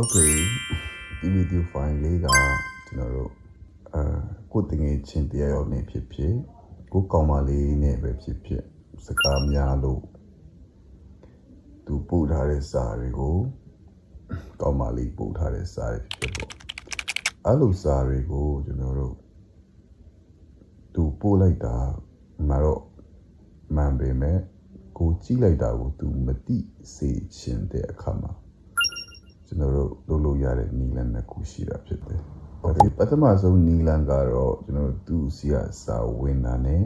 Okay ဒီ video file လေးကကျွန်တော်တို့ကိုတငယ်ချင်းတရားရောက်နေဖြစ်ဖြစ်ကိုကောင်မလေးနဲ့ပဲဖြစ်ဖြစ်စကားများလို့သူပို့ထားတဲ့စာတွေကိုကောင်မလေးပို့ထားတဲ့စာတွေဖြစ်ပေါ့အဲ့လိုစာတွေကိုကျွန်တော်တို့သူပို့လိုက်တာမှာတော့မှန်ပေမဲ့ကိုကြည့်လိုက်တာကိုသူမသိစေချင်တဲ့အခါမှာကျွန်တော်တို့လုပ်လို့ရတဲ့နီလန်တစ်ခုရှိတာဖြစ်တယ်။ဒီပထမဆုံးနီလန်ကတော့ကျွန်တော်တို့သူ့စီကစာဝင်တာနဲ့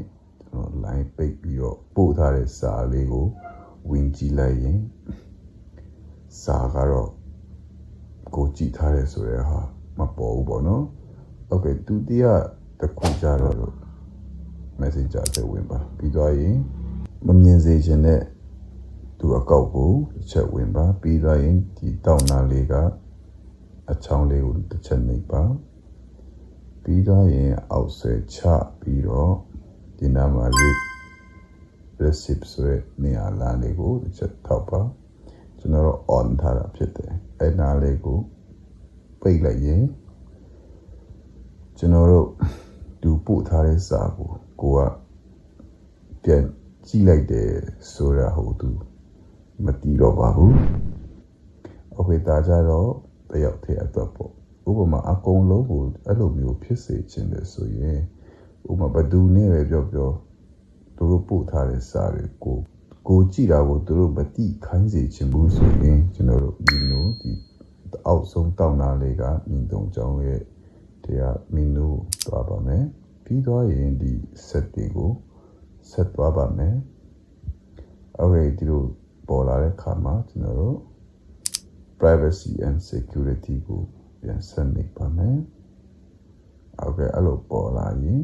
ကျွန်တော် line ပိတ်ပြီးတော့ပို့ထားတဲ့စာလေးကိုဝင်ကြည့်လိုက်ရင်စာကတော့ကိုကြည့်ထားတဲ့ဆိုရဲဟာမပေါ်ဘူးပေါ့နော်။ Okay ဒုတိယတစ်ခုကြတော့ Messenger ထဲဝင်ပါပြီးတော့ရင်မမြင်စေချင်တဲ့သူအကောက်ကိုတစ်ချက်ဝင်ပါပြီးတော့ရင်ဒီတောင်းနာလေးကအချောင်းလေးကိုတစ်ချက်နှိပ်ပါပြီးတော့ရင်အောက်ဆွဲချပြီးတော့ဒီနာမှာ receipt ဆိုတဲ့နေရာလာလေးကိုတစ်ချက်ထောက်ပါကျွန်တော်တို့ on ထားတာဖြစ်တယ်အဲ့နာလေးကိုပိတ်လိုက်ရင်ကျွန်တော်တို့သူပို့ထားတဲ့စာကိုကပြန်ကြည့်လိုက်တယ်ဆိုတာဟုတ်သူမတီးတော့ပါဘူး။ Okay ဒါကြတော့တယောက်တည်းအတွက်ပေါ့ဥပမာအကုန်လုံးကိုအဲ့လိုမျိုးဖြစ်စေချင်တယ်ဆိုရင်ဥပမာဘယ်သူနဲ့ပဲပြောသူတို့ပို့ထားတဲ့စာတွေကိုကြည့်တာကိုသူတို့မတိခိုင်းစေချင်ဘူးဆိုရင်ကျွန်တော်တို့ဒီလိုဒီအောက်ဆုံးတောင်းတာလေးကမြင့်တုံကြောင်းရဲ့တရားမင်းတို့သွားပါမယ်ပြီးတော့ရင်ဒီ set တွေကို set သွားပါမယ်။ Okay ဒီလိုပေါ်လာတဲ့အခါမှာကျွန်တော်တို့ privacy and security ကိုပြန်ဆက်နေပါမယ်။ Okay အဲ့လိုပေါ်လာရင်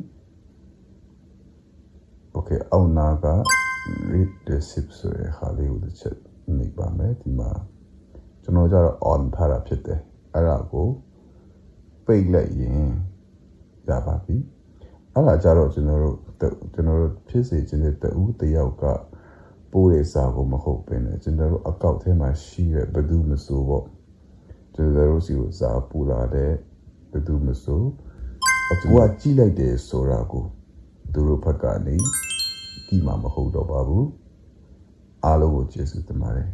Okay အောက်နာက read receipt ဆိုတဲ့ဟာလေးကိုတစ်ချက်နေပါမယ်ဒီမှာကျွန်တော်ကြတော့ on ထားတာဖြစ်တယ်အဲ့ဒါကိုပိတ်လိုက်ရင်ရပါပြီအဲ့ဒါကြတော့ကျွန်တော်တို့ဖြစ်စေချင်တဲ့တူတယောက်ကပို့တဲ့စာကိုမဟုတ်ဘဲနဲ့ကျွန်တော်တို့အကောက်ထဲမှာရှိတဲ့ဘယ်သူမဆိုပေါ့ကျွန်တော်တို့စီကိုစာပို့လာတဲ့ဘယ်သူမဆိုအခုကကြည့်လိုက်တယ်ဆိုတာကိုသူတို့ဘက်ကနေဒီမှာမဟုတ်တော့ပါဘူးအားလုံးကိုကျေးဇူးတင်ပါတယ်